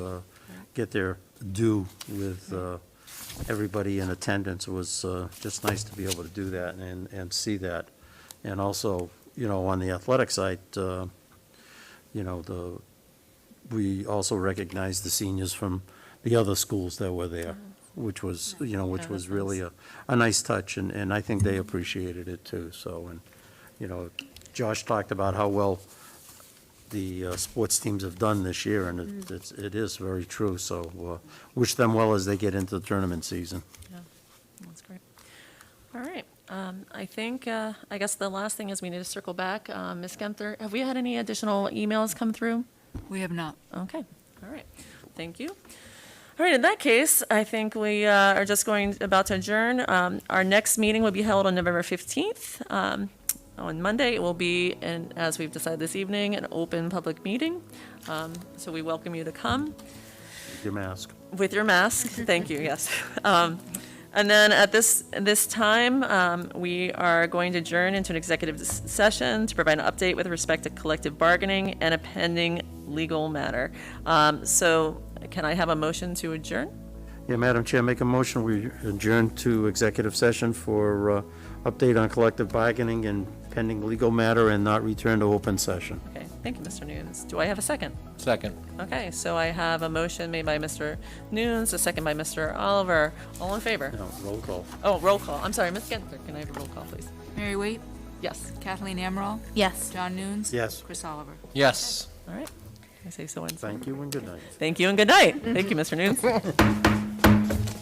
get their due with everybody in attendance. It was just nice to be able to do that and see that. And also, on the athletic side, we also recognized the seniors from the other schools that were there, which was, which was really a nice touch, and I think they appreciated it too, so, and, Josh talked about how well the sports teams have done this year, and it is very true, so wish them well as they get into the tournament season. That's great. All right. I think, I guess the last thing is we need to circle back. Ms. Genthner, have we had any additional emails come through? We have not. Okay. All right. Thank you. All right. In that case, I think we are just about to adjourn. Our next meeting will be held on November 15th. On Monday, it will be, and as we've decided this evening, an open public meeting. So we welcome you to come. Your mask. With your mask, thank you, yes. And then at this time, we are going to adjourn into an executive session to provide an update with respect to collective bargaining and a pending legal matter. So can I have a motion to adjourn? Yeah, Madam Chair, make a motion, we adjourn to executive session for update on collective bargaining and pending legal matter and not return to open session. Okay, thank you, Mr. Nunes. Do I have a second? Second. Okay, so I have a motion made by Mr. Nunes, a second by Mr. Oliver. All in favor? No, roll call. Oh, roll call. I'm sorry, Ms. Genther, can I have a roll call, please? Mary Waite, Yes. Kathleen Amaral, Yes. John Nunes. Yes. Chris Oliver. Yes. All right. I say so and so. Thank you and good night. Thank you and good night. Thank you, Mr. Nunes.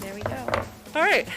There we go. All right.